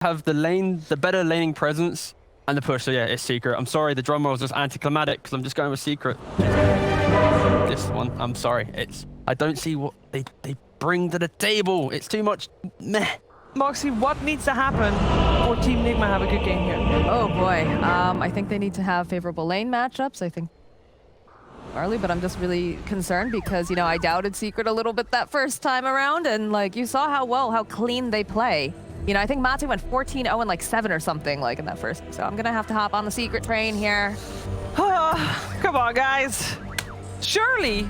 have the better laning presence and the push. So yeah, it's Secret. I'm sorry, the drum roll was just anticlimactic because I'm just going with Secret. This one, I'm sorry. I don't see what they bring to the table. It's too much meh. Moxie, what needs to happen for Team Nigma have a good game here? Oh boy, I think they need to have favorable lane matchups. I think early, but I'm just really concerned because, you know, I doubted Secret a little bit that first time around, and like you saw how clean they play. You know, I think Mate went 14-0 and like 7 or something like in that first. So I'm gonna have to hop on the Secret train here. Come on, guys. Surely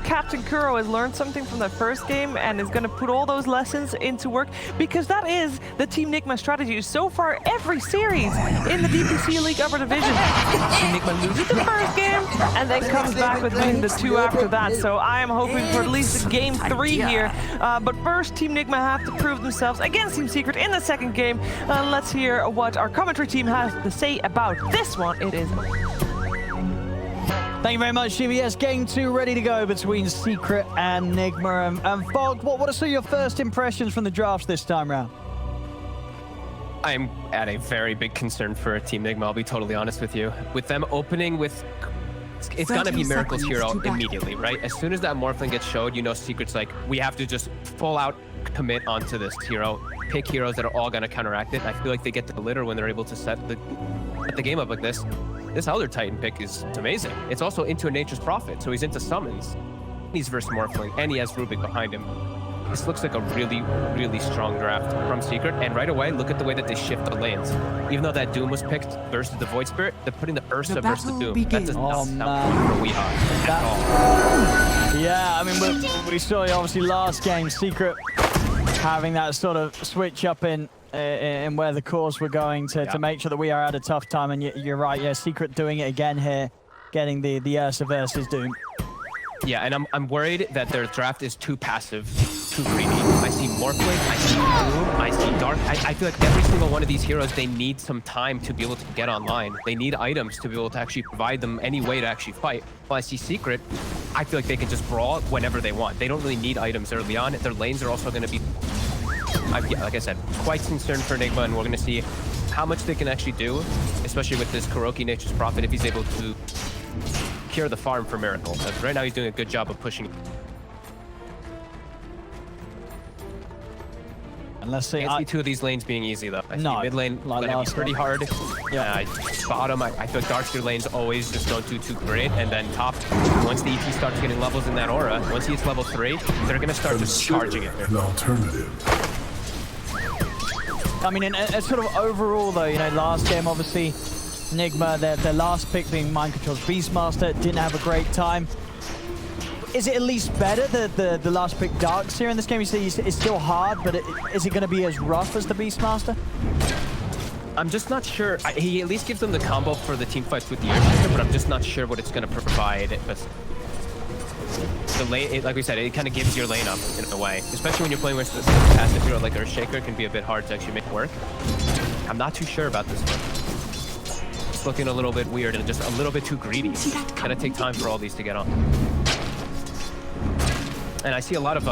Captain Kuro has learned something from that first game and is going to put all those lessons into work, because that is the Team Nigma strategy so far every series in the DPC League Upper Division. Team Nigma loses the first game and then comes back with winning the 2 after that. So I am hoping for at least a game 3 here. But first, Team Nigma have to prove themselves against Team Secret in the second game. Let's hear what our commentary team has to say about this one. It is... Thank you very much, GBS. Game 2 ready to go between Secret and Nigma. And Fog, what are some of your first impressions from the drafts this time round? I'm at a very big concern for Team Nigma, I'll be totally honest with you. With them opening with... It's gonna be Miracle's hero immediately, right? As soon as that Morphling gets showed, you know Secret's like, we have to just full out commit onto this hero, pick heroes that are all gonna counteract it. I feel like they get the litter when they're able to set the game up like this. This Elder Titan pick is amazing. It's also into a Nature's Prophet, so he's into summons. He's versus Morphling, and he has Rubik behind him. This looks like a really, really strong draft from Secret, and right away, look at the way that they shift the lanes. Even though that Doom was picked versus the Void Spirit, they're putting the Ursa versus the Doom. That does not sound for Weehaw at all. Yeah, I mean, we saw obviously last game, Secret having that sort of switch up in where the cores were going to make sure that we are at a tough time. And you're right, yeah, Secret doing it again here, getting the Ursa versus Doom. Yeah, and I'm worried that their draft is too passive, too greedy. I see Morphling, I see Doom, I see Dark. I feel like every single one of these heroes, they need some time to be able to get online. They need items to be able to actually provide them any way to actually fight. While I see Secret, I feel like they can just brawl whenever they want. They don't really need items early on. Their lanes are also going to be... yeah, like I said, quite concerned for Nigma, and we're going to see how much they can actually do, especially with this Kuroki Nature's Prophet, if he's able to cure the farm for Miracle. Right now, he's doing a good job of pushing. And let's see. I see 2 of these lanes being easy, though. I see mid lane like gonna be pretty hard. Yeah. Bottom, I feel like Darkseer lanes always just don't do too great. And then top, once the EP starts getting levels in that aura, once he hits level 3, they're going to start just charging it. An alternative. I mean, and sort of overall, though, you know, last game, obviously, Nigma, their last pick being Mind Control's Beastmaster, didn't have a great time. Is it at least better, the last pick Darkseer in this game? You say it's still hard, but is it going to be as rough as the Beastmaster? I'm just not sure. He at least gives them the combo for the team fights with the Earthshaker, but I'm just not sure what it's going to provide. But the lane, like we said, it kind of gives your lane up in a way, especially when you're playing with a passive hero like Earthshaker. It can be a bit hard to actually make it work. I'm not too sure about this one. It's looking a little bit weird and just a little bit too greedy. Gotta take time for all these to get on. And I see a lot of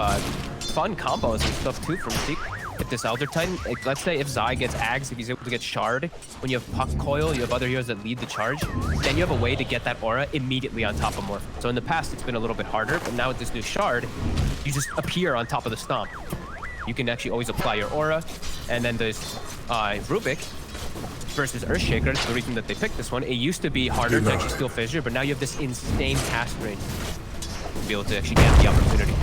fun combos and stuff too from Secret with this Elder Titan. Like, let's say if Zai gets Ags, if he's able to get Shard, when you have Puck Coil, you have other heroes that lead the charge, then you have a way to get that aura immediately on top of Morph. So in the past, it's been a little bit harder, but now with this new Shard, you just appear on top of the stomp. You can actually always apply your aura, and then there's Rubik versus Earthshaker. The reason that they picked this one, it used to be harder to actually steal Fissure, but now you have this insane cast range to be able to actually get the opportunity.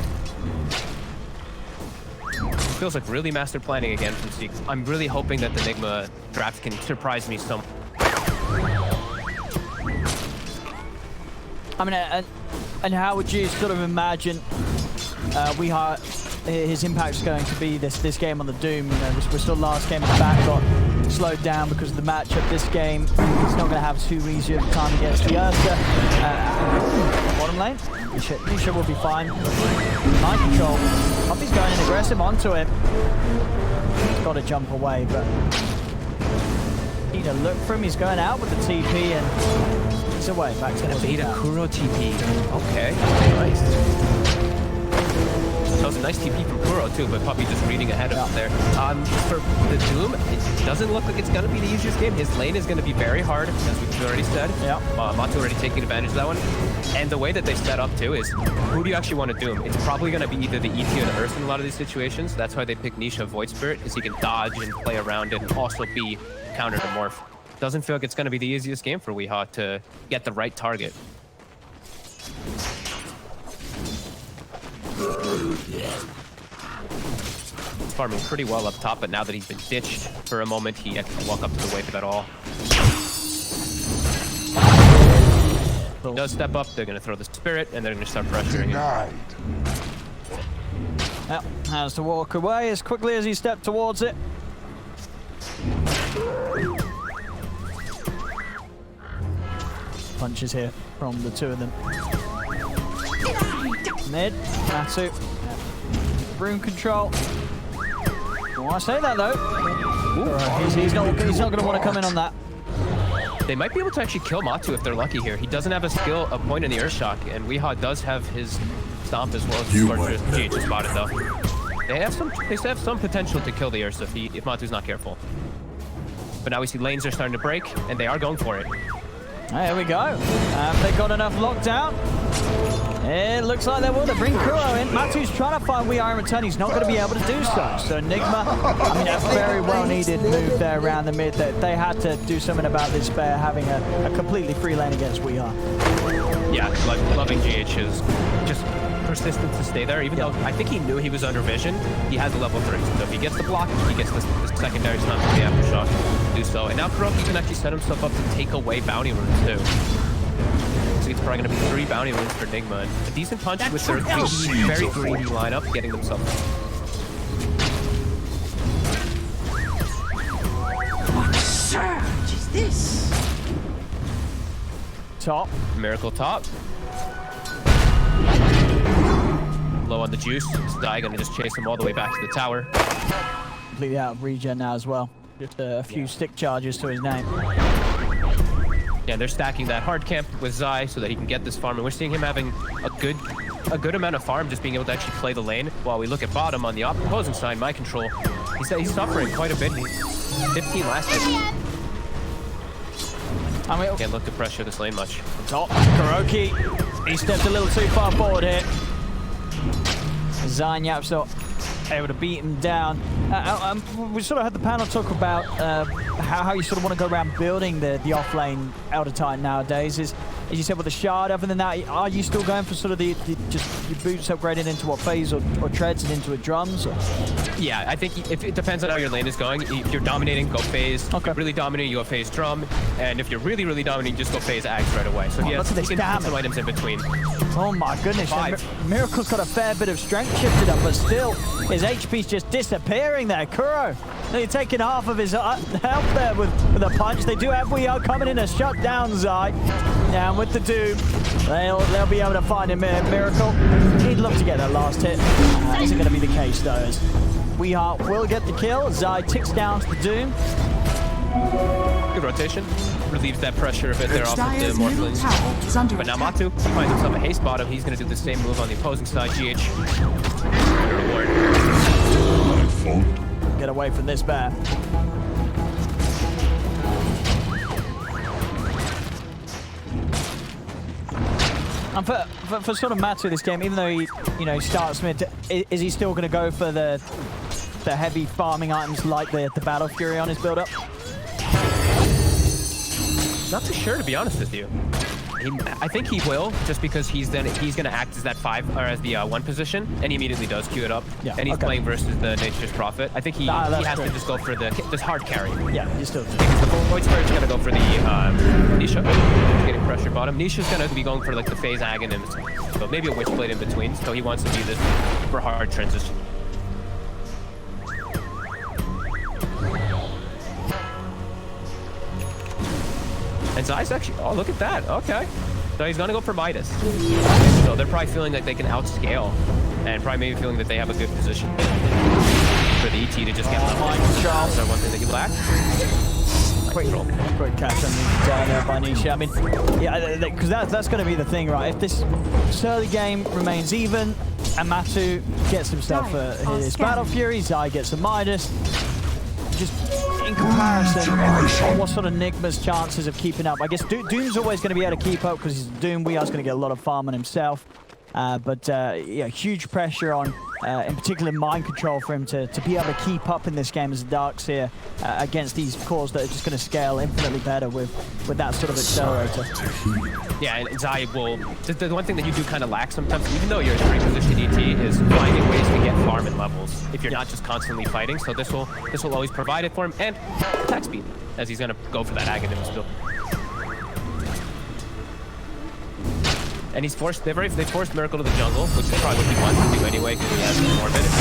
Feels like really master planning again from Seek. I'm really hoping that the Nigma draft can surprise me some. I mean, and how would you sort of imagine his impact's going to be this game on the Doom? You know, we're still last game in the back, got slowed down because of the matchup. This game, he's not going to have too easy of a time against the Ursa. Bottom lane, Nisha will be fine. Mind Control, Puppy's going in aggressive onto him. He's got to jump away, but need to look for him. He's going out with the TP and he's away. Back to the Beta Kuro TP. Okay, nice. That was a nice TP from Kuro too, but Puppy just reading ahead of him there. For the Doom, it doesn't look like it's going to be the easiest game. His lane is going to be very hard, as we've already said. Yeah. Matu already taking advantage of that one. And the way that they set up too is, who do you actually want to Doom? It's probably going to be either the ET or the Ursa in a lot of these situations. That's why they pick Nisha Void Spirit, is he can dodge and play around it and also be counter to Morph. Doesn't feel like it's going to be the easiest game for Weehaw to get the right target. He's farming pretty well up top, but now that he's been ditched for a moment, he can't walk up to the wave at all. He does step up, they're going to throw the Spirit, and they're going to start pressuring him. Yep, has to walk away as quickly as he stepped towards it. Punches here from the two of them. Mid, Matu. Room control. Well, I say that though. He's not going to want to come in on that. They might be able to actually kill Matu if they're lucky here. He doesn't have a point in the Earthshock, and Weehaw does have his Stomp as well as his Scorcher. GH is spotted though. They still have some potential to kill the Ursa if Matu's not careful. But now we see lanes are starting to break, and they are going for it. There we go. They got enough lockdown. It looks like they will. They bring Kuro in. Matu's trying to find Weehaw in return. He's not going to be able to do so. So Nigma, I mean, a very well needed move there around the mid. They had to do something about this bear having a completely free lane against Weehaw. Yeah, loving GH's just persistence to stay there, even though I think he knew he was under vision. He has a level 3, so if he gets the block, he gets the secondary stun from the aftershock to do so. And now Kuroki can actually set himself up to take away bounty runes too. So it's probably going to be 3 bounty runes for Nigma. And a decent punch with their very greedy lineup, getting themselves. What surge is this? Top. Miracle top. Low on the juice. Zai gonna just chase him all the way back to the tower. Completely out of regen now as well. Just a few stick charges to his name. Yeah, they're stacking that hard camp with Zai so that he can get this farm, and we're seeing him having a good amount of farm, just being able to actually play the lane. While we look at bottom on the opposing side, My Control, he's suffering quite a bit. 15 last hit. Can't look to pressure this lane much. Top, Kuroki. He stepped a little too far forward here. Zanyap's not able to beat him down. We sort of had the panel talk about how you sort of want to go around building the off-lane Elder Titan nowadays. As you said, with the shard, other than that, are you still going for sort of just your boots upgraded into what phase or treads and into a drums? Or? Yeah, I think if it depends on how your lane is going. If you're dominating, go phase. Okay. If you're really dominating, you go phase drum. And if you're really, really dominating, just go phase axe right away. So he can put some items in between. Oh my goodness. Miracle's got a fair bit of strength shifted up, but still, his HP's just disappearing there. Kuro, you're taking half of his health there with a punch. They do have Weehaw coming in to shut down Zai. Down with the Doom. They'll be able to find him in Miracle. He'd love to get that last hit. Isn't going to be the case though, as Weehaw will get the kill. Zai ticks down to the Doom. Good rotation. Relieves that pressure a bit there off of the Morphling. But now Matu finds himself a haste bottom. He's going to do the same move on the opposing side. GH. Reward. Get away from this bear. And for sort of Matu this game, even though he starts mid, is he still going to go for the heavy farming items like the Battle Fury on his build up? Not too sure, to be honest with you. I think he will, just because he's going to act as that 5 or as the 1 position, and he immediately does queue it up. Yeah, and he's playing versus the Nature's Prophet. I think he has to just go for this hard carry. Yeah, you still do. Because the Void Spirit's going to go for the Nisha. He's getting pressure bottom. Nisha's going to be going for like the phase agonist, so maybe a Witchblade in between. So he wants to do this for hard transition. And Zai's actually, oh, look at that. Okay. So he's going to go for Midas. So they're probably feeling like they can outscale, and probably maybe feeling that they have a good position for the ET to just get level. So one thing that you lack. quick catch on the down there by Nisha. I mean, yeah, because that's going to be the thing, right? If this early game remains even and Matu gets himself his Battle Fury, Zai gets a Midas, just in comparison, what sort of Nigma's chances of keeping up? I guess Doom's always going to be able to keep up because he's Doom. We are going to get a lot of farm on himself. But yeah, huge pressure on, in particular, mind control for him to be able to keep up in this game as a Dark Seer against these cores that are just going to scale infinitely better with that sort of accelerator. Yeah, and Zai will. The one thing that you do kind of lack sometimes, even though you're a free position ET, is finding ways to get farm and levels if you're not just constantly fighting. So this will always provide it for him, and attack speed, as he's going to go for that Aghanim still. And they've forced Miracle to the jungle, which is probably what he wants to do anyway, because he has more minutes.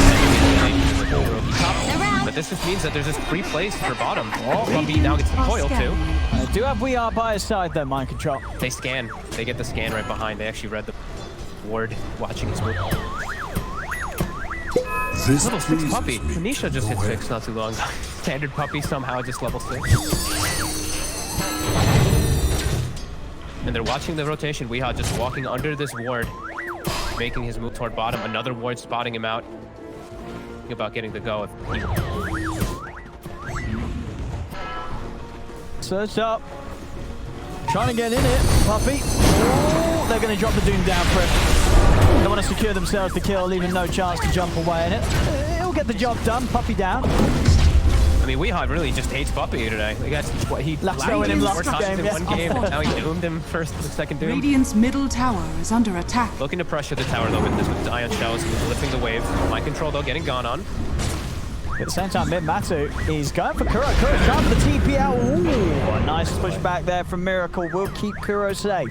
But this just means that there's this free place for bottom. Bumpy now gets the coil too. Do have We Are by his side though, mind control. They scan. They get the scan right behind. They actually read the ward watching his move. Level 6 puppy. Nisha just hit 6 not too long. Standard puppy somehow just level 6. And they're watching the rotation. Weehaw just walking under this ward, making his move toward bottom. Another ward spotting him out. Think about getting the go. Search up. Trying to get in it. Puppy. Oh, they're going to drop the Doom down for it. They want to secure themselves the kill, leaving no chance to jump away in it. He'll get the job done. Puppy down. I mean, Weehaw really just hates Puppy today. Like that's what he last in him more times in one game, and now he doomed him first, the second doom. Radiant's middle tower is under attack. Looking to pressure the tower though with the ion shells, lifting the wave. Mind control though, getting gone on. At the same time, Matu is going for Kuro. Kuro's trying for the TP out. Ooh, a nice push back there from Miracle. Will keep Kuro safe.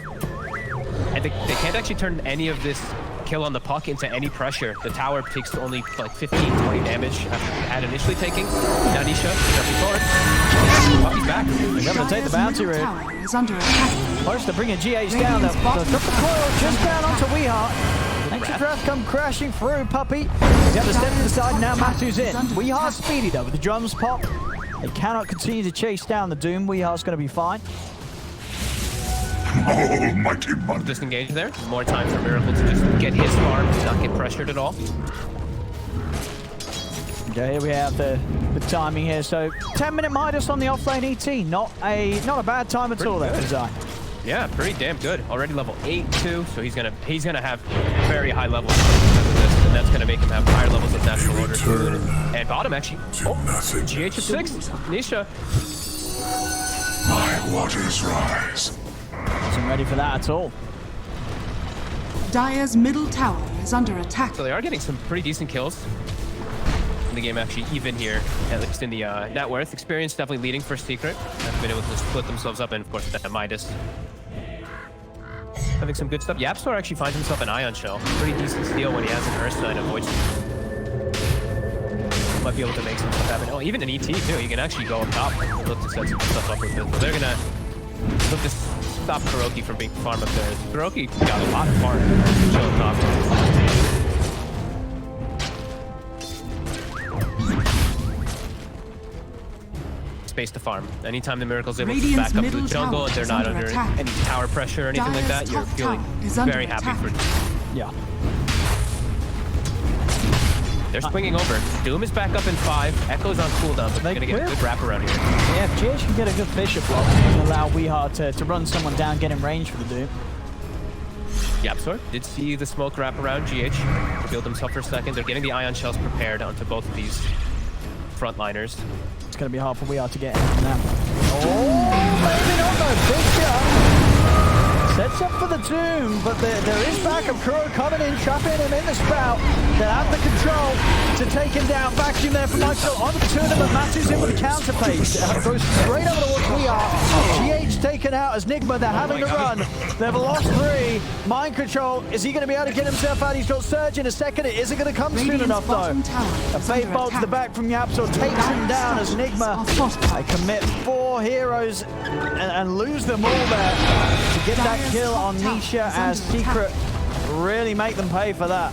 And they can't actually turn any of this kill on the puck into any pressure. The tower takes only like 15, 20 damage after it had initially taking. Now Nisha, jumping forward. Puppy's back. They're going to take the bounty route. Tower is under attack. Close to bringing GH down. They'll drop the coil just down onto Weehaw. Extra draft come crashing through, Puppy. He's got to step to the side, now Matu's in. Weeha's speedy though, with the drums pop. They cannot continue to chase down the Doom. Weeha's going to be fine. Almighty Mother. Disengage there. More time for Miracle to just get his farm, not get pressured at all. Okay, here we have the timing here. So 10-minute Midas on the offlane ET. Not a bad time at all there for Zai. Yeah, pretty damn good. Already level 8 too, so he's gonna have very high levels because of this, and that's gonna make him have higher levels of natural order too. And bottom actually. Oh, GH of 6. Nisha. My waters rise. Wasn't ready for that at all. Dire's middle tower is under attack. So they are getting some pretty decent kills. In the game actually even here, at least in the net worth. Experience definitely leading for Secret. Have been able to split themselves up, and of course that Midas. Having some good stuff. Yapstor actually finds himself an Ion Shell. Pretty decent steal when he has an Ursa and avoids. Might be able to make some stuff happen. Oh, even an ET too. He can actually go up top and look to set some stuff up with it. So they're gonna look to stop Kuroki from being farm up there. Kuroki got a lot of farm to chill top. Space to farm. Anytime the Miracle's able to back up to the jungle and they're not under any tower pressure or anything like that, you're feeling very happy for them. Yeah. They're swinging over. Doom is back up in 5. Echo's on cooldown, but they're going to get a good wrap around here. Yeah, if GH can get a good Fisher block and allow Weehaw to run someone down, get in range for the Doom. Yapsor did see the smoke wrap around GH. Revealed himself for a second. They're getting the Ion Shells prepared onto both of these frontliners. It's going to be hard for Weehaw to get in from that. Oh, maybe not though. Fisher sets up for the Doom, but there is backup. Kuro coming in, trapping him in the spout. They have the control to take him down. Vacuum there from Michael on the two of them, and Matu's in with the counter pace. Goes straight over towards Weehaw. GH taken out as Nigma. They're having to run. They've lost 3. Mind control. Is he going to be able to get himself out? He's got Surge in a second. It isn't going to come soon enough though. A Fate Bolt to the back from Yapsor takes him down as Nigma. I commit 4 heroes and lose them all there to get that kill on Nisha as Secret really make them pay for that.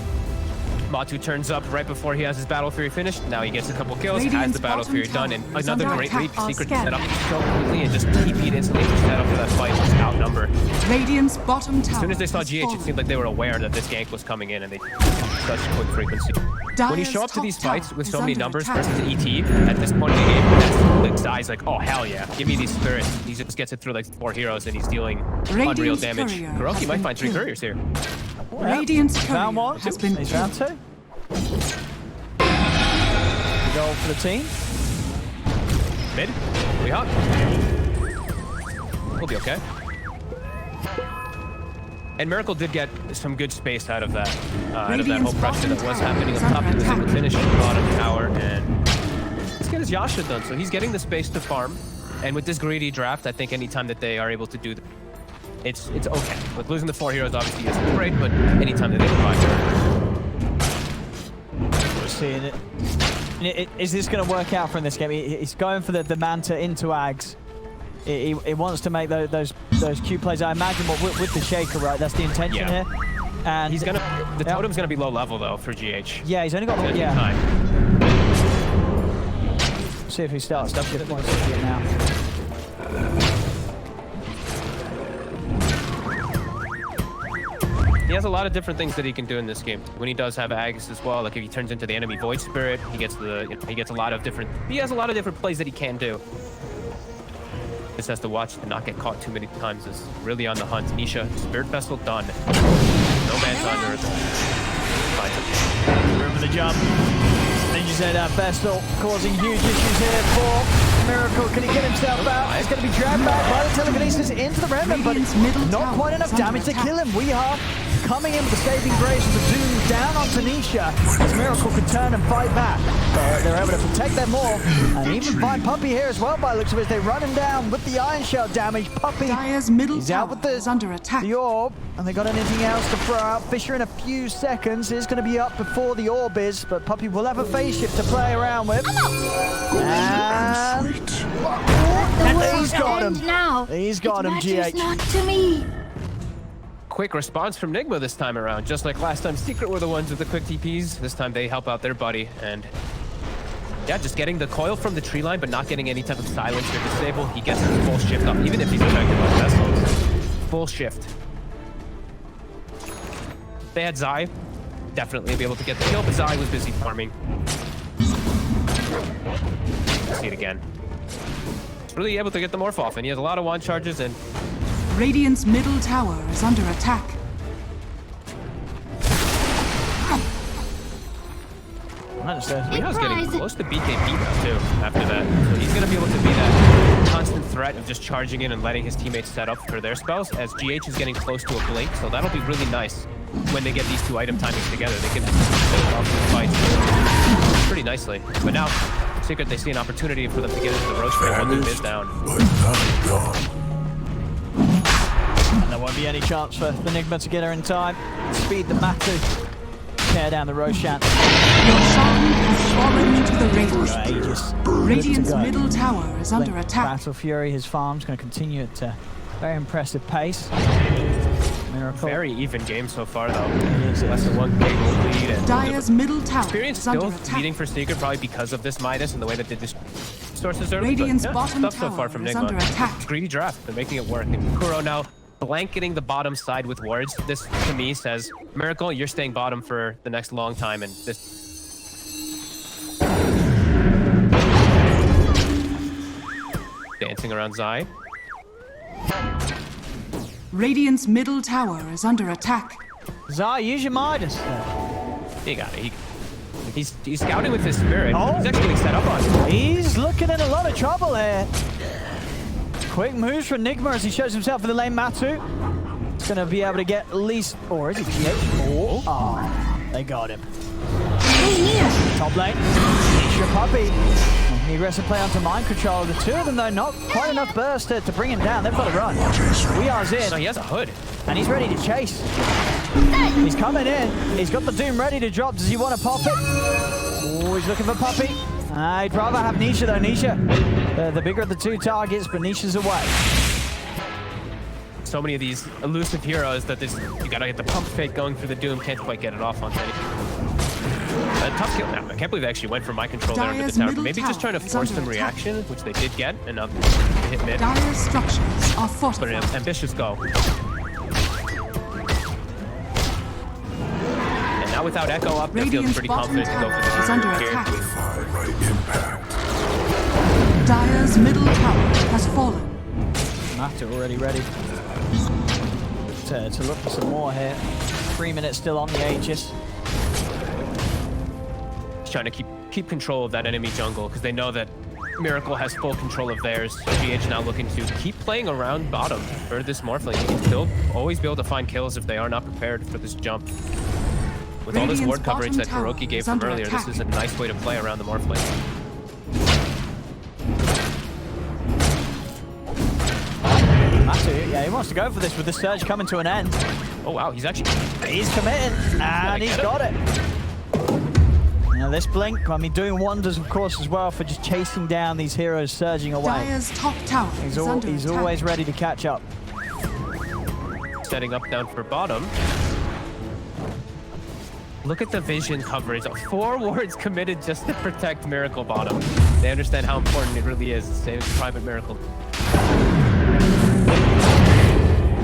Matu turns up right before he has his Battle Fury finished. Now he gets a couple kills, has Radiant's the Battle bottom Fury done, and tower is another under great attack. lead. Our Secret scan. set up so quickly and just TP'd instantly to set up for that fight, just outnumber. Radiant's bottom tower. As soon as they saw has GH, it fallen. seemed like they were aware that this gank was coming in, and they such quick frequency. When you show up to these fights with so many numbers versus an ET, at this point in the game, that's like Zai's like, oh hell yeah, give me these spirits. He just gets it through like 4 heroes, and he's dealing unreal Radiant's damage. courier Kuroki has might been find 3 killed. couriers here. Radiant's Round courier one. has been He's killed. round 2. Goal for the team. Mid, we hop. We'll be okay. And Miracle did get some good space out of that whole pressure that was happening up top. He was able to finish the bottom tower, and let's get his Yasha done. So he's getting the space to farm, and with this greedy draft, I think anytime that they are able to do that, it's okay. With losing the 4 heroes obviously isn't great, but anytime that they provide. We're seeing it. Is this going to work out for in this game? He's going for the Manta into Ags. He wants to make those Q plays. I imagine with the Shaker, right? That's the intention here. And He's gonna the totem's gonna be low level though for GH. Yeah, he's only got Gonna take yeah. time. See if he starts stuff shift points here now. He has a lot of different things that he can do in this game. When he does have Ags as well, like if he turns into the enemy Void Spirit, he gets he has a lot of different plays that he can do. Just has to watch to not get caught too many times. Is really on the hunt. Nisha, Spirit Vessel done. No man's on Earth. Room for the jump. Ninja said Vestal causing huge issues here for Miracle. Can he get himself out? He's going to be dragged back by the telekinesis into the remnant, but Radiant's middle not tower quite enough is under damage to attack. kill him. We are coming in with the saving grace of the Doom down onto Nisha as Miracle could turn and fight back. They're able to protect them more and even find Puppey here as well by the looks of it. They run him down with the Iron Shell damage. Puppey, Dire's middle he's out tower with is under attack. the orb, and they got anything else to throw out. Fisher in a few seconds is going to be up before the orb is, but Puppey will have a phase shift to play around with. And he's got him. Now. He's got him, It matters GH. not to me. Quick response from Nigma this time around. Just like last time, Secret were the ones with the quick TPs. This time they help out their buddy, and yeah, just getting the coil from the tree line, but not getting any type of silence or disable. He gets his full shift up, even if he's affected by vessels. Full shift. They had Zai, definitely be able to get the kill, but Zai was busy farming. See it again. He's really able to get the morph off, and he has a lot of wand charges, and Radiant's middle tower is under attack. Leo's getting close to BKB now too, after that. So he's going to be able to be that constant threat of just charging in and letting his teammates set up for their spells, as GH is getting close to a blink, so that'll be really nice when they get these 2 item timings together. They can build off the fight pretty nicely. But now, Secret, they see an opportunity for them to get into the roast rate when their mid down. But not gone. And there won't be any chance for the Nigma to get her in time. Speed the Matu. Tear down the Roshan. Your song has fallen into the Radiant. Aegis. Radiant's Good to go. middle tower is under Blink attack. Battle Fury, his farm's going to continue at a very impressive pace. Miracle. Very even game so far, though. is. Less than 1 game lead. And Dire's middle tower experience is under still attack. leading for Secret, probably because of this Midas and the way that they just sources early. Radiant's but, bottom stuff so tower far from is Nigma. under attack. Greedy draft. They're making it work. And Kuro now blanketing the bottom side with wards. This, to me, says, Miracle, you're staying bottom for the next long time. And this... Dancing around Zai. Radiant's middle tower is under attack. Zai, use your Midas. He got it. He's scouting with his spirit. Oh. He's actually getting set up on it. He's looking in a lot of trouble here. Quick moves from Nigma as he shows himself for the lane Matu. He's going to be able to get at least, or is it GH? Oh, they got him. Top lane, Nisha Puppey. The aggressive play onto mind control. The 2 of them, though, not quite enough burst to bring him down. They've got to run. We are So in, he has a hood. and he's ready to chase. He's coming in. He's got the Doom ready to drop. Does he want to pop it? Oh, he's looking for Puppey. I'd rather have Nisha, though. Nisha, the bigger of the 2 targets, but Nisha's away. So many of these elusive heroes that you gotta get the pump fake going through the Doom, can't quite get it off on any. A tough kill. I can't believe they actually went for my control there under the Dire's tower. middle Maybe just trying to tower is force under attack. some reaction, which they did get, and up hit mid. Dire's structures are But fortified. an ambitious go. And now without Echo up, they feel Radiant's pretty bottom confident to go for tower is the under here. attack. Defy my impact. Dire's middle tower has fallen. Matter already ready to look for some more here. 3 minutes still on the Aegis. Just trying to keep control of that enemy jungle because they know that Miracle has full control of theirs. GH now looking to keep playing around bottom for this Morphling. They'll always be able to find kills if they are not prepared for this jump. With all this Radiant's ward coverage that bottom tower Kuroki gave is from under earlier, attack. this is a nice way to play around the Morphling. Matter, yeah, he wants to go for this with the surge coming to an end. Oh wow, he's actually... He's committing, and he's got it. Now this blink, I mean, doing wonders, of course, as well for just chasing down these heroes surging away. Dire's top tower He's, is under he's attack. always ready to catch up. Setting up down for bottom. Look at the vision coverage. 4 wards committed just to protect Miracle bottom. They understand how important it really is. Same as Private Miracle.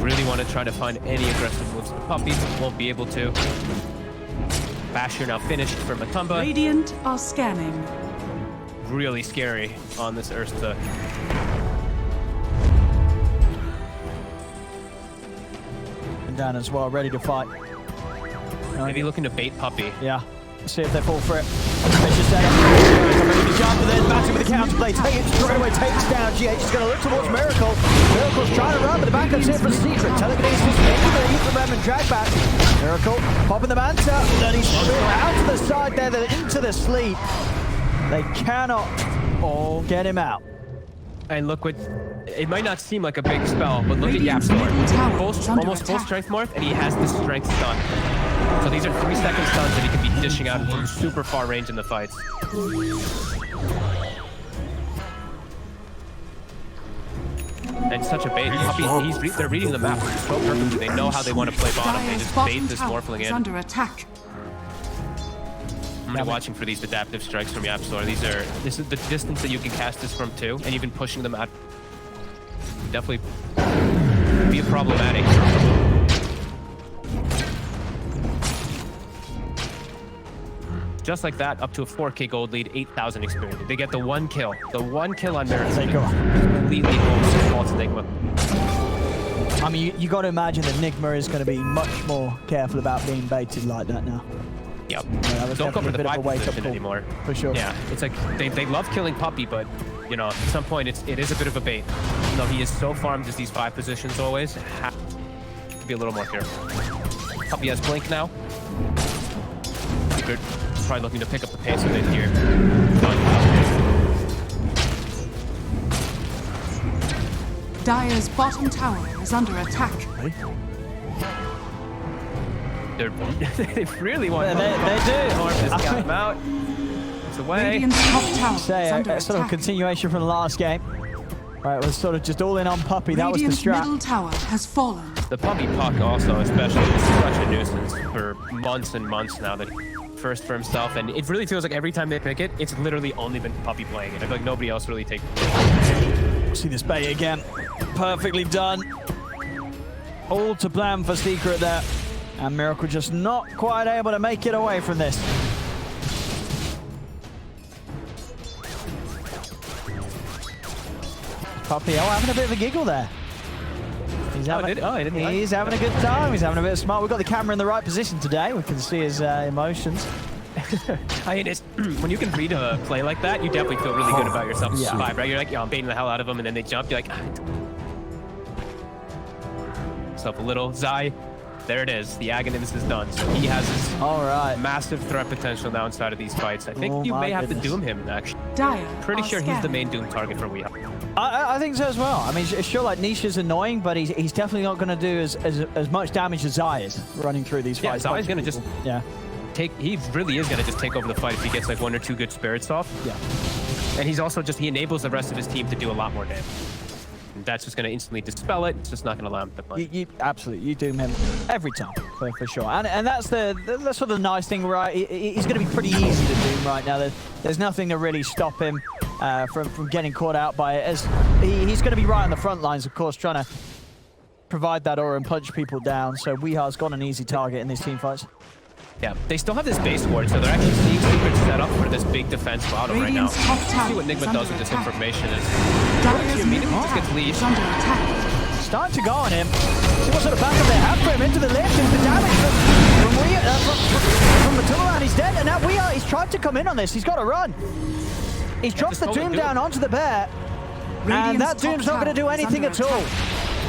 Really want to try to find any aggressive moves for Puppies. Won't be able to. Basher now finished for Matumba. Radiant are scanning. Really scary on this Ursa. And down as well, ready to fight. Maybe looking to bait Puppy. Yeah, see if they fall for it. Vicious setup. The jump, and then Matter with the counterplay. Take it straight away, takes down. GH is going to look towards Miracle. Miracle's trying to run, but the backup's here for Secret. Telekinesis making the heat from and drag back. Miracle popping the Manta. Then he's out to the side there, then into the sleep. They cannot all get him out. And look what... It might not seem like a big spell, but look Radiant's at middle Yapstor. tower is under Almost full attack. strength morph, and he has the strength stun. So these are 3-second stuns that he can be dishing out from super far range in the fights. And such a bait. Puppy, they're reading the map so perfectly. They know how they want to play bottom. They Dire's just bait bottom this tower Morphling is in. under attack. I'm gonna be watching for these adaptive strikes from Yapstor. This is the distance that you can cast this from too, and even pushing them out. Definitely be problematic. Just like that, up to a 4K gold lead, 8,000 experience. They get the 1 kill. The 1 kill on Miracle. They go. Completely holds false Nigma. I mean, you got to imagine that Nigma is going to be much more careful about being baited like that now. Yep. that was Don't go definitely for a the bit of a 5 wake-up position call. anymore. For sure. Yeah, it's like they love killing Puppy, but you know, at some point it is a bit of a bait. Even though he is so farmed as these 5 positions always, have to be a little more careful. Puppy has blink now. Secret probably looking to pick up the pace of it here. Dire's bottom tower is under attack. They really want. They do. Morph just got him out. It's away. Radiant's top tower Say is under a sort of attack. continuation from the last game. Right, it was sort of just all in on Puppy. That was the Radiant's strat. middle tower has fallen. The Puppy puck also, especially, is such a nuisance for months and months now. That first for himself, and it really feels like every time they pick it, it's literally only been Puppy playing it. I feel like nobody else really takes it. See this bait again. Perfectly done. All to plan for Secret there. And Miracle just not quite able to make it away from this. Puppy, having a bit of a giggle there. He's having, he's having a good time. He's having a bit of smart. We've got the camera in the right position today. We can see his emotions. I mean, it's, when you can read a play like that, you definitely feel really good about yourself. Yeah. Vibe, right? You're like, yo, I'm baiting the hell out of them, and then they jump. You're like, yourself a little. Zai, there it is. The Aghanim is done. So he has his All right. massive threat potential now inside of these fights. I think Oh you my may have goodness. to doom him, actually. Dire Pretty are sure he's the scanning. main doom target for Weeha. I think so as well. I mean, sure, like Nisha's annoying, but he's definitely not going to do as much damage as Zai is running through these Yeah, fights. Zai's going to just Yeah. he really is going to just take over the fight if he gets like 1 or 2 good spirits off. Yeah. And he's also he enables the rest of his team to do a lot more damage. And that's just going to instantly dispel it. It's just not going to allow him to play. Absolutely, you doom him every time, for sure. And that's the sort of nice thing, right? He's going to be pretty easy to doom right now. There's nothing to really stop him from getting caught out by it. As he's going to be right on the front lines, of course, trying to provide that aura and punch people down. So Weehar's got an easy target in these team fights. Yeah, they still have this base ward, so they're actually seeing Secret set up for this big defense bottom right now. Let's see what Nigma does with this information. He gets lead. Starting to go on him. See what sort of backup they have for him into the lift, and the damage from Matula, and he's dead. And now he's tried to come in on this. He's got to run. He's dropped the Doom down onto the bear, and that Doom's not going to do anything at all.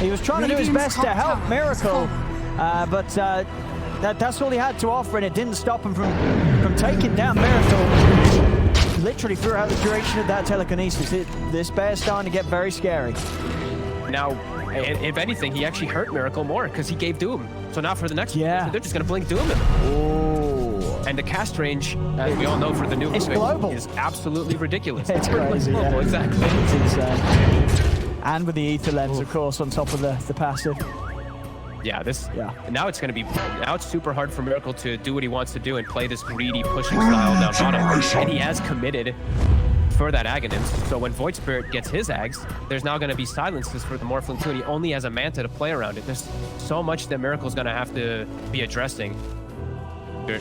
He was trying to do his best to help Miracle, but that's all he had to offer, and it didn't stop him from taking down Miracle. Literally throughout the duration of that telekinesis. This bear's starting to get very scary. Now, if anything, he actually hurt Miracle more because he gave Doom. So now for the next one, they're just going to blink Doom him. Oh. And the cast range, as we all know for the new global. is absolutely ridiculous. It's crazy, global, exactly. It's insane. And with the ether lens, of course, on top of the passive. Yeah, now it's going to be, now it's super hard for Miracle to do what he wants to do and play this greedy pushing style down bottom. And he has committed for that Aghanim. So when Void Spirit gets his Ags, there's now going to be silences for the Morphling too, and he only has a Manta to play around it. There's so much that Miracle's going to have to be addressing. They're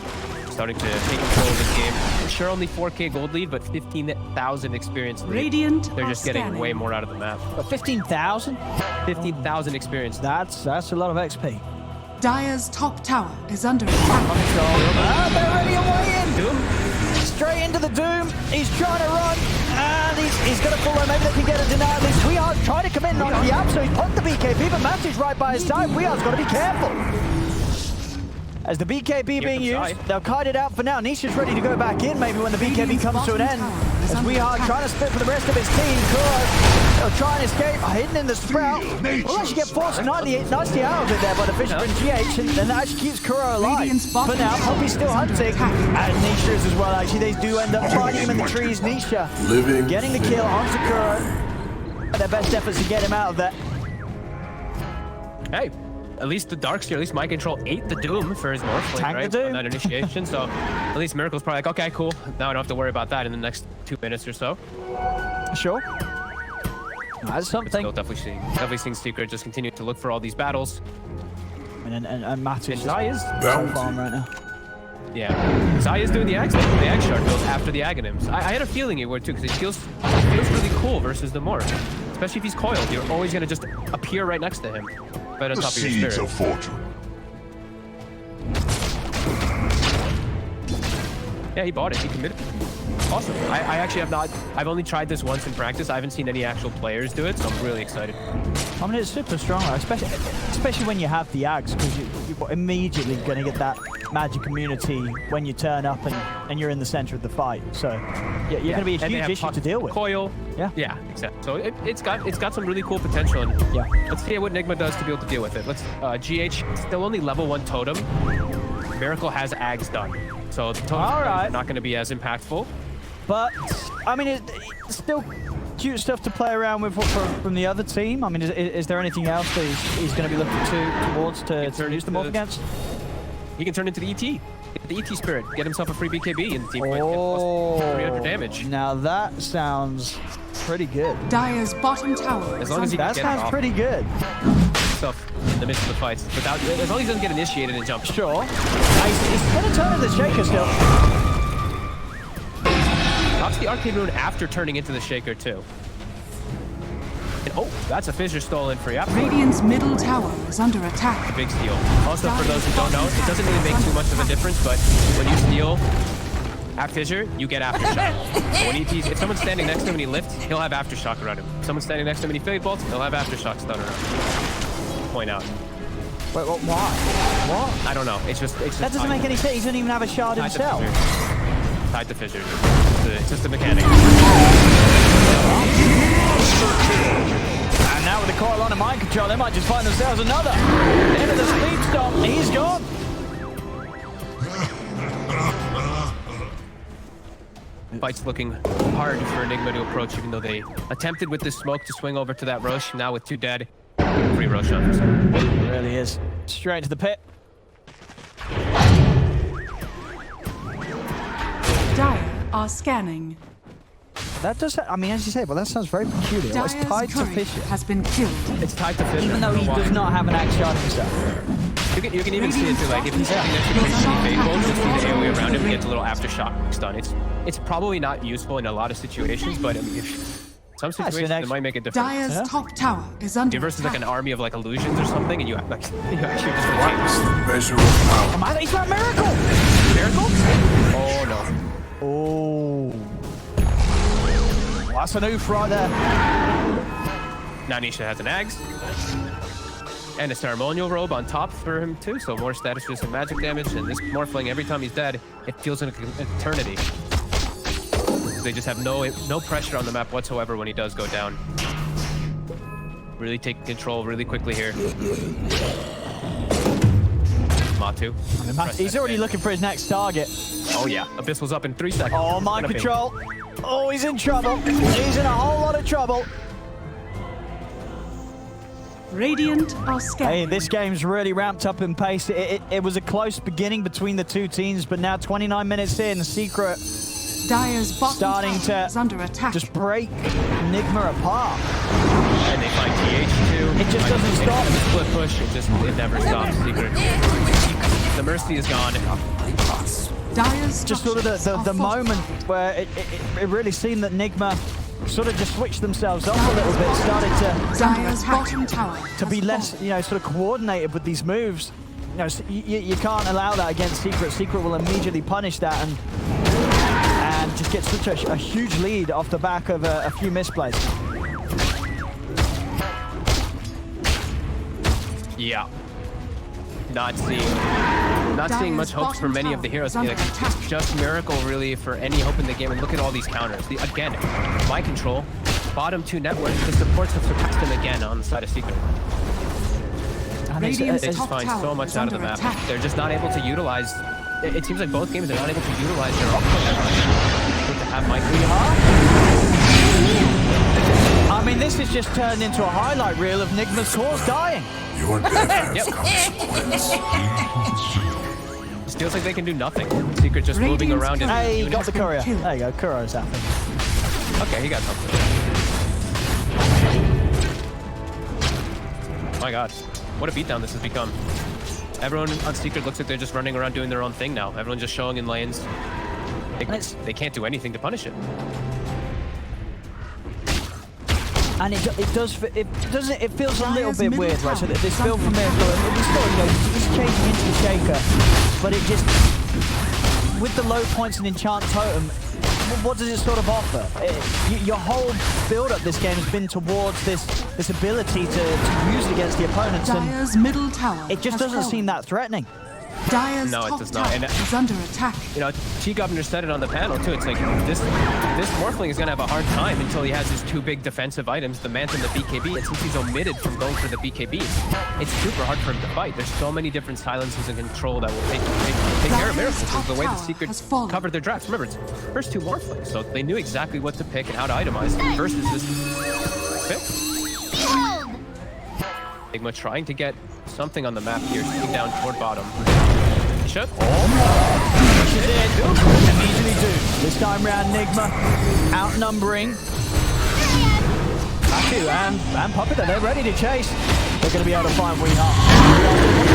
starting to take control of this game. Sure, only 4K gold lead, but 15,000 experience lead. Radiant They're just getting way more out of the map. 15,000? 15,000 experience. That's a lot of XP. Dire's top tower is under attack. They're already away in. Doom. Straight into the Doom. He's trying to run, and he's going to follow. Maybe they can get a denial. We are trying to come in on the out, so he's put the BKB, but Manti's right by his side. We are got to be careful. As the BKB being used, they'll kite it out for now. Nisha's ready to go back in, maybe when the BKB comes to an end. As we are trying to split for the rest of his team. Kuro will try and escape, hidden in the Sprout. Will actually get forced nicely out of it there by the Fisherman GH, and that actually keeps Kuro alive. For now, Poppy's still hunting, and Nisha is as well, actually. They do end up finding him in the trees. Nisha getting the kill onto Kuro. Their best efforts to get him out of there. Hey. At least the Darkseer, at least my control ate the Doom for his Morphling, right? On that initiation. So at least Miracle's probably like, okay, cool. Now I don't have to worry about that in the next 2 minutes or so. Sure. That's something. Still definitely seeing Secret just continue to look for all these battles. And Matt is on farm right now. Yeah. Zai is doing the Egg Shard build after the Aghanims. I had a feeling it would too, because it feels really cool versus the Morph. Especially if he's coiled, you're always going to just appear right next to him. Right on top of your spirit. Of fortune. Yeah, he bought it. He committed. Awesome. I actually have not. I've only tried this once in practice. I haven't seen any actual players do it, so I'm really excited. I mean, it's super strong, especially when you have the Ags, because you're immediately going to get that magic immunity when you turn up and you're in the center of the fight. So you're going to be a huge issue to deal with. Coil. Yeah, exactly. So it's got some really cool potential. And let's see what Nigma does to be able to deal with it. Let's GH still only level 1 totem. Miracle has Ags done, so the totems are not going to be as impactful. But I mean, it's still cute stuff to play around with from the other team. I mean, is there anything else that he's going to be looking towards to use them off against? He can turn into the ET. The ET Spirit. Get himself a free BKB in the team fight. Plus 300 damage. Now that sounds pretty good. Dire's bottom tower. As long as he can that get sounds pretty good. Stuff in the midst of the fights. Without, as long as he doesn't get initiated and jump. Sure. He's going to turn into the Shaker still. Pops the Arcane Rune after turning into the Shaker too. And that's a Fissure stolen for Yap. Radiant's middle tower is under attack. Big steal. Also, for those who don't know, it doesn't really make too much of a difference, but when you steal at Fissure, you get Aftershock. So when if someone's standing next to him and he lifts, he'll have Aftershock around him. If someone's standing next to him and he Fade Bolts, he'll have Aftershock stun around him. Point out. Wait, why? What? I don't know. It's just that doesn't make any sense. He doesn't even have a shard himself. Tied to Fissure. It's just a mechanic. And now with the coil on and mind control, they might just find themselves another. Into the sleep stomp. He's gone. Fight's looking hard for Nigma to approach, even though they attempted with this smoke to swing over to that Rosh. Now with 2 dead, free Rosh on. It really is. Straight into the pit. Dire are scanning. That does, I mean, as you say, well, that sounds very peculiar. It's Dire's tied to courier Fisher. has been killed. It's tied to Fisher. Even though he does not have an axe shard himself. You can even see it too, like if he's sitting next to DPC Fable, you'll see the AoE around him, he gets a little aftershock stun. It's probably not useful in a lot of situations, but I mean, if some situations it might make a difference. Dire's top tower is under Versus like attack. an army of like illusions or something, and you actually just What's the measure of power? Come on, he's got a miracle! Miracle? Oh no. Oh. That's an oof right there. Now Nisha has an Ags. And a ceremonial robe on top for him too, so more status boost and magic damage. And this Morphling, every time he's dead, it feels like an eternity. They just have no pressure on the map whatsoever when he does go down. Really take control really quickly here. Matu. He's already looking for his next target. Oh yeah, Abyssal's up in 3 seconds. Oh, mind control. Oh, he's in trouble. He's in a whole lot of trouble. Radiant are scanning. Hey, this game's really ramped up in pace. It was a close beginning between the two teams, but now 29 minutes in, Secret Dire's bottom starting tower to is under attack. just break Nigma apart. And they find TH2. It just doesn't stop. Split push, it never stops. Secret. The Mercy is gone. Dire's Just sort of the moment where it really seemed that Nigma sort of just switched themselves up a little bit, started Dire's bottom tower to be less, sort of coordinated with these moves. You can't allow that against Secret. Secret will immediately punish that and just get such a huge lead off the back of a few misplays. Yeah. Not seeing much hopes for many of the heroes. It's just Miracle really for any hope in the game. And look at all these counters. Again, my control, bottom 2 network, the supports have surpassed them again on the side of Secret. They just find so much out of the map. They're just not able to utilize. It seems like both games are not able to utilize their output that much. To have my I mean, this has just turned into a highlight reel of Nigma's cores dying. Your death has consequence. It feels like they can do nothing. Secret just moving around in Hey, units. got the courier. There you go, Kuro's happening. Okay, he got something. My god, what a beatdown this has become. Everyone on Secret looks like they're just running around doing their own thing now. Everyone just showing in lanes. They can't do anything to punish it. And it feels a little bit weird, right? So this build from Miracle, he's changing into the Shaker, but it just, with the low points and enchant totem, what does it sort of offer? Your whole build-up this game has been towards this ability to use it against the opponents, Dire's and middle tower it just doesn't seem that threatening. Dire's No, it top does not. tower And, is under attack. T-Governor said it on the panel too. It's like this Morphling is gonna have a hard time until he has his 2 big defensive items, the Mant and the BKB. And since he's omitted from going for the BKBs, it's super hard for him to fight. There's so many different silences and control that will take care of Miracles. It's the way the Secret covered their drafts. Remember, it's first 2 Morphlings, so they knew exactly what to pick and how to itemize versus this pick. Nigma trying to get something on the map here, sticking down toward bottom. Nisha. Immediately do. This time round, Nigma outnumbering Matu and Puppet. They're ready to chase. They're going to be able to find Weehart.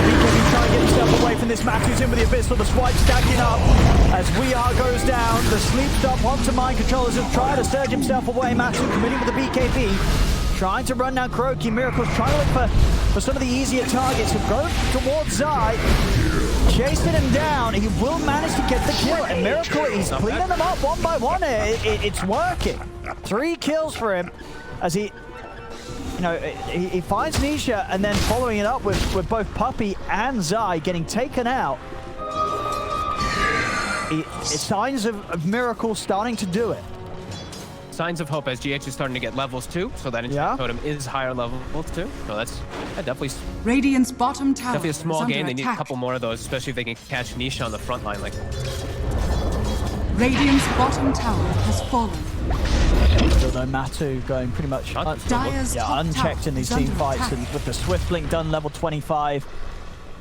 BKB trying to get himself away from this. Matu's in with the Abyssal. The swipe stacking up as Weehart goes down. The sleep stop onto mind controllers and try to surge himself away. Matu committing with the BKB. Trying to run down Kuroki. Miracle's trying to look for some of the easier targets. He'll go towards Zai. Chasing him down. He will manage to get the kill. And Miracle, he's cleaning them up one by one. It's working. 3 kills for him as he finds Nisha and then following it up with both Puppy and Zai getting taken out. Signs of Miracle starting to do it. Signs of hope as GH is starting to get levels too, so that enchant totem is higher level too. So that's definitely Radiant's bottom tower a small is game. under They need a attack. couple more of those, especially if they can catch Nisha on the front line. Like Radiant's bottom tower has fallen. Although Matu going pretty much Dire's top unchecked tower in these is team under fights, attack. and with the Swift Blink done level 25,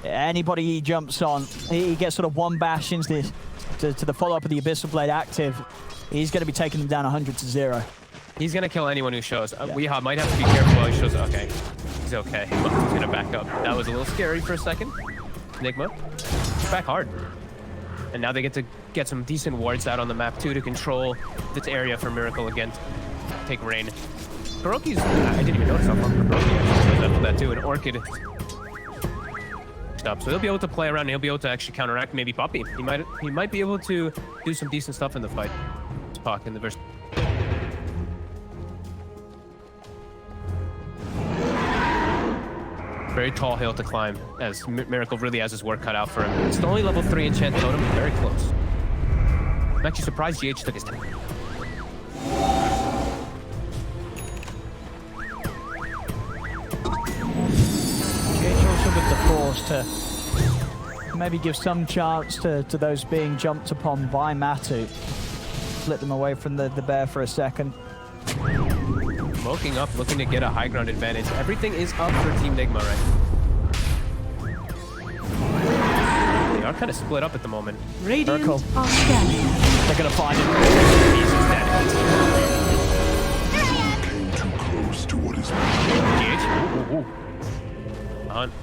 anybody he jumps on, he gets sort of one bash into to the follow-up of the Abyssal Blade active. He's going to be taking them down 100-0. He's gonna kill anyone who shows. Weehaw might have to be careful while he shows. Okay, he's okay. He's gonna back up. That was a little scary for a second. Nigma, back hard. And now they get to get some decent wards out on the map too to control this area for Miracle again. Take rain. Kuroki's, I didn't even notice how far Kuroki actually was after that too. And Orchid up, so he'll be able to play around and he'll be able to actually counteract maybe Poppy. He might be able to do some decent stuff in the fight. Spock in the verse. Very tall hill to climb, as Miracle really has his work cut out for him. It's the only level 3 enchant totem, very close. I'm actually surprised GH took his time. GH also with the force to maybe give some chance to those being jumped upon by Matu. Split them away from the bear for a second. Smoking up, looking to get a high ground advantage. Everything is up for Team Nigma, right? They are kind of split up at the moment. Radiant Miracle. are scanning. They're going to find him. He's dead. Came too close to what is GH? Ooh. Hunt.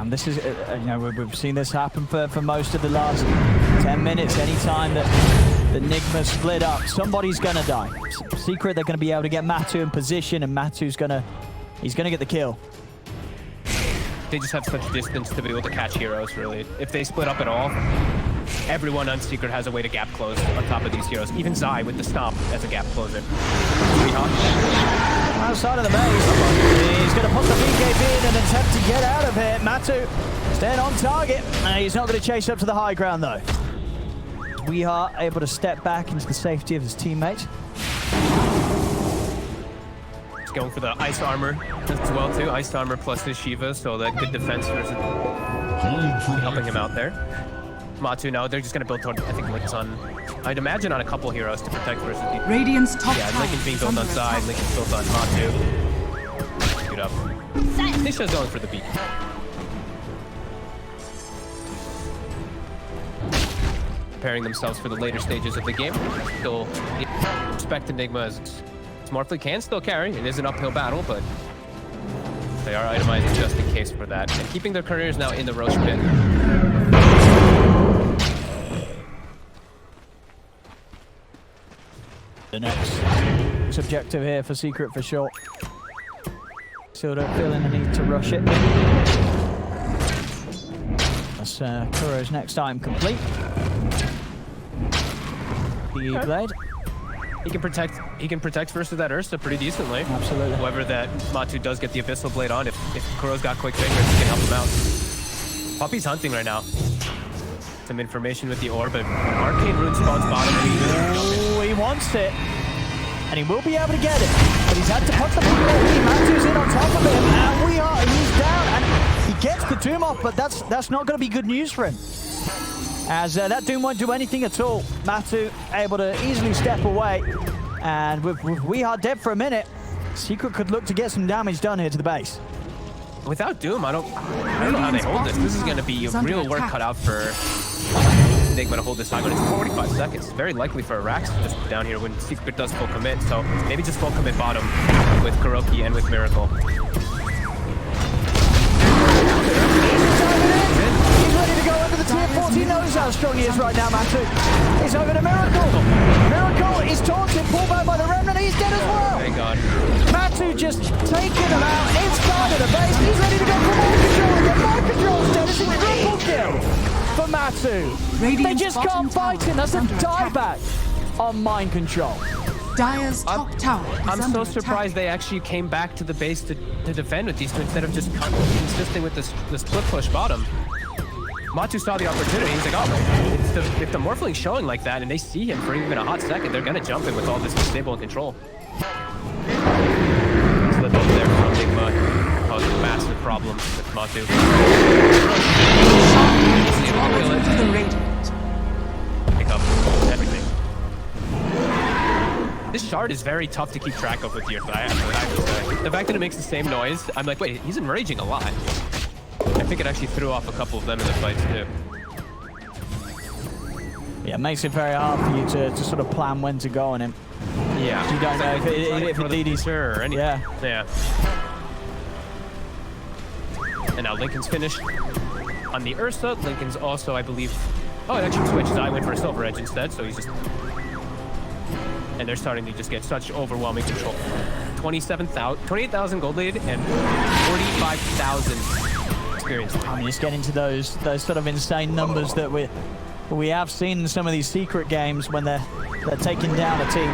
And this is, you know, we've seen this happen for most of the last 10 minutes. Anytime that the Nigma split up, somebody's gonna die. Secret, they're gonna be able to get Matu in position, and Matu's gonna get the kill. They just have such distance to be able to catch heroes, really. If they split up at all, everyone on Secret has a way to gap close on top of these heroes. Even Zai with the stomp as a gap closer. Outside of the base, he's gonna put the BKB in and attempt to get out of here. Matu staying on target. He's not gonna chase up to the high ground though. We are able to step back into the safety of his teammate. He's going for the ice armor as well too. Ice armor plus his Shiva, so that good defense versus helping him out there. Matu, no, they're just gonna build toward, I think Linken's on, I'd imagine on a couple heroes to protect versus the... Radiant's top Yeah, tower Linken's being is built under on side, attack. Linken's built on Matu. Shoot up. Nisha's going for the beat. Preparing themselves for the later stages of the game. Still respect Nigma as Morphling can still carry. It is an uphill battle, but they are itemizing just in case for that. And keeping their careers now in the Roche pit. The next objective here for Secret for sure. Still don't feel any need to rush it. That's Kuro's next item complete. The blade. He can protect versus that Ursa pretty decently. Absolutely. However, that Matu does get the Abyssal Blade on. If Kuro's got quick fingers, he can help him out. Poppy's hunting right now. Some information with the orb, but Arcane Rune spawns bottom. Oh, he wants it. And he will be able to get it. But he's had to put the POV. Matu's in on top of him. And he's down. And he gets the Doom off, but that's not going to be good news for him. As that Doom won't do anything at all. Matu able to easily step away. And with We Are dead for a minute, Secret could look to get some damage done here to the base. Without Doom, I don't know how they hold this. This is going to be a real work cut out for Nigma to hold this high, but it's 45 seconds. Very likely for Arax just down here when Secret does full commit, so maybe just full commit bottom with Kuroki and with Miracle. He's ready to go under the tier 4. He knows how strong he is right now, Matu. He's over to Miracle. Miracle is taunted, pulled back by the Remnant. He's dead as well. Thank God. Matu just taking him out inside of the base. He's ready to go for more control. Get more control instead. It's a triple kill for Matu. They just can't fight him. That's a dieback on mind control. Dire's top tower is I'm under so surprised they actually came back to the base to defend with these two instead of just consisting with this split push bottom. Matu saw the opportunity. He's like, oh, if the Morphling's showing like that and they see him for even a hot second, they're going to jump in with all this stable and control. Slip over there from Nigma, causing massive problems with Matu. the Radiant. Pick up. shard is very tough to keep track of with your thigh. The fact that it makes the same noise, I'm like, wait, he's enraging a lot. I think it actually threw off a couple of them in the fights too. Yeah, it makes it very hard for you to sort of plan when to go on him. Yeah. You don't know if indeed he's... or anything. Yeah. Yeah. And now Lincoln's finished on the Ursa. Lincoln's also, I believe... Oh, it actually switches. I went for a Silver Edge instead, so he's just... And they're starting to just get such overwhelming control. 28,000 gold lead and 45,000 experience. I mean, just getting to those sort of insane numbers that we have seen in some of these secret games when they're taking down a team.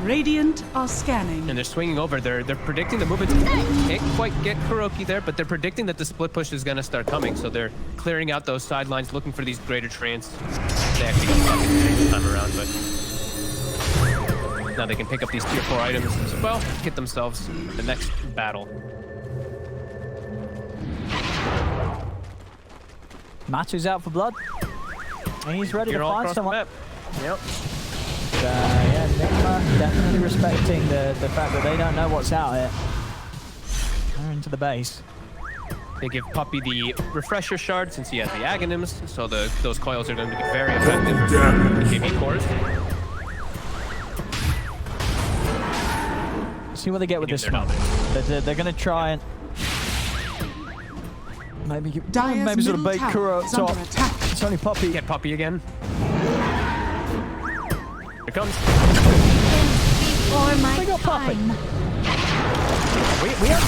Radiant are scanning. And they're swinging over. They're predicting the movement. Can't quite get Kuroki there, but they're predicting that the split push is going to start coming. So they're clearing out those sidelines, looking for these greater treants. They actually got lucky this time around, but now they can pick up these tier 4 items as well, get themselves the next battle. Matu's out for blood. And he's ready to find someone. Yep. Yeah, Nigma definitely respecting the fact that they don't know what's out here. They're into the base. They give Puppy the refresher shard since he has the Aghanims, so those coils are going to be very effective for the KB cores. See what they get with this one. They're going to try and maybe sort of bait Kuro up top. It's only Puppy. Get Puppy again. Here comes. Before my They got Puppy. time. We have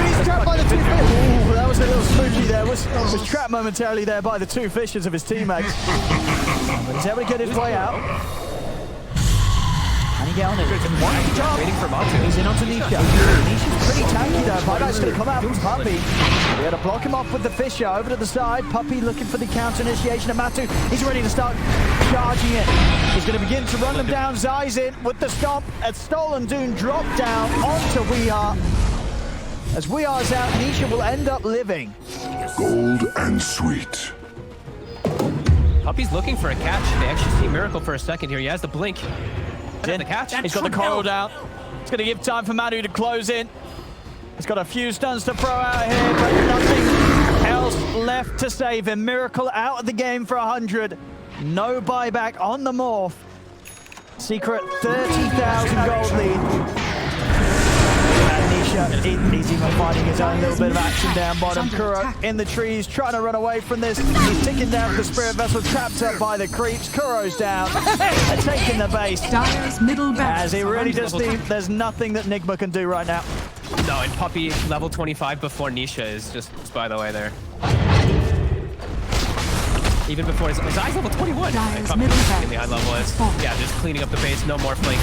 He's trapped by the two fish. Ooh, that was a little spooky there. Was trapped momentarily there by the two fishes of his teammates. But he's able to get his way out. And he get on it. Waiting for Matu. He's in onto Nisha. Nisha's pretty tanky though. Buyback's going to come out from Puppy. We got to block him off with the Fisher over to the side. Puppy looking for the counter initiation of Matu. He's ready to start charging it. He's going to begin to run them down. Zai's in with the stomp. A Stolen Dune drop down onto We Are. As We Are's out, Nisha will end up living. Gold and sweet. Puppy's looking for a catch. They actually see Miracle for a second here. He has the blink. The catch. He's got the coil down. It's going to give time for Matu to close in. He's got a few stuns to throw out here, but nothing else left to save him. Miracle out of the game for 100. No buyback on the Morph. Secret 30,000 gold lead. And Nisha, he's even finding his own little bit of action down bottom. Kuro in the trees, trying to run away from this. He's ticking down the Spirit Vessel, trapped up by the creeps. Kuro's down and taking the base. Dire's middle barracks. As he really just needs, there's nothing that Nigma can do right now. No, and Puppy level 25 before Nisha is just by the way there. Even before his eyes level 21. Dire's Puppy middle in the high level is just cleaning up the base, no more flank.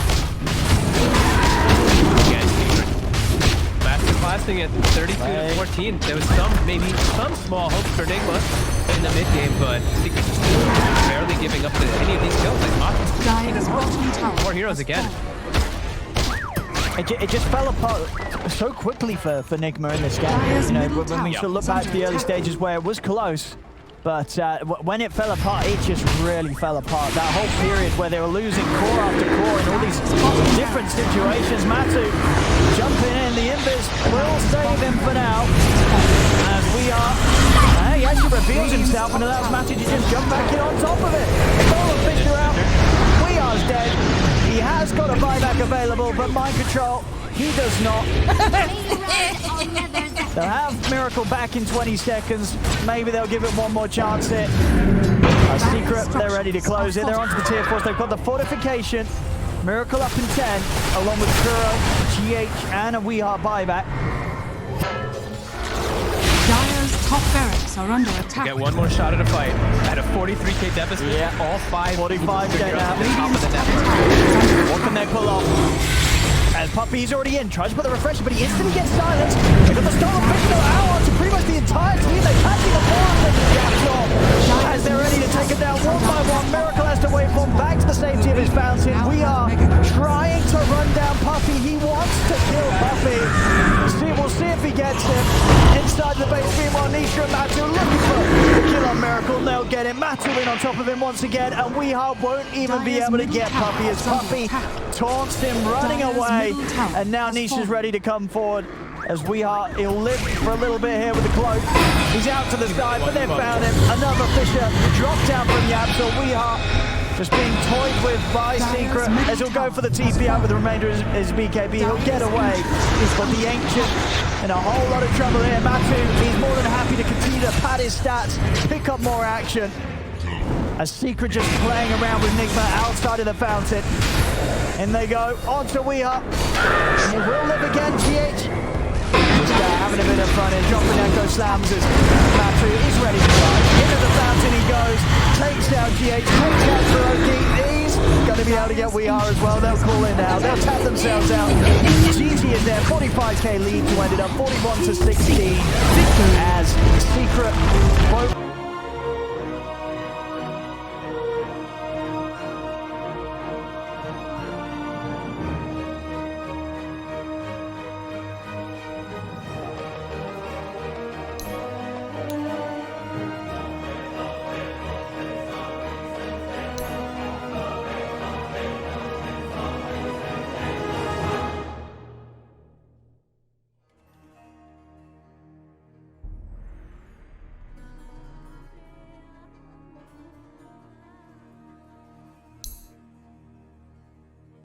Master blasting at 32 to 14. There was maybe some small hope for Nigma in the mid game, but Secret's just barely giving up to any of these kills. Like Dire's bottom tower. more heroes again. It just fell apart so quickly for Nigma in this game. You know, when we should look back to the early stages where it was close, but when it fell apart, it just really fell apart. That whole period where they were losing core after core in all these different situations. Matu jumping in, the Invis will save him for now. As We Are, he actually reveals himself and allows Matu to just jump back in on top of it. Stolen Fisher out. We Are's dead. He has got a buyback available, but mind control, he does not. They'll have Miracle back in 20 seconds. Maybe they'll give it one more chance here. A Secret, they're ready to close it. They're onto the tier 4s. They've got the fortification. Miracle up in 10, along with Kuro, GH, and a We Are buyback. Dire's top barracks are under attack. Get one more shot at a fight. At a 43k deficit, all 5 45k now. top of the network. What can they pull off? As Puppy's already in, tries to put the refresher, but he instantly gets silenced. They've got the Stolen Fish out onto pretty much the entire team. They're catching the ball as they're ready to take it down one by one. Miracle has to wait for him back to the safety of his fountain. We Are trying to run down Puppy. He wants to kill Puppy. We'll see if he gets him inside the base. Meanwhile, Nisha and Matu looking for the kill on Miracle. They'll get him. Matu in on top of him once again, and Weehaw won't even be able to get Puppey as Puppey taunts him running away, and now Nisha's ready to come forward as Weehaw, he'll live for a little bit here with the cloak. He's out to the side, but they've found him. Another Fisher dropped down from Yap, so Weehaw just being toyed with by Secret as he'll go for the TP out with the remainder of his BKB. He'll get away, but the Ancient in a whole lot of trouble here. Matu, he's more than happy to continue to pad his stats, pick up more action. As Secret just playing around with Nigma outside of the fountain. In they go, onto Weehaw. He will live again, GH. Just having a bit of fun here, dropping Echo slams as Matu is ready to go. Into the fountain he goes, takes down GH, takes down Kuroki. He's going to be able to get Weehaw as well. They'll call in now, they'll tap themselves out. GG is there, 45k lead to end it up, 41 to 16. As Secret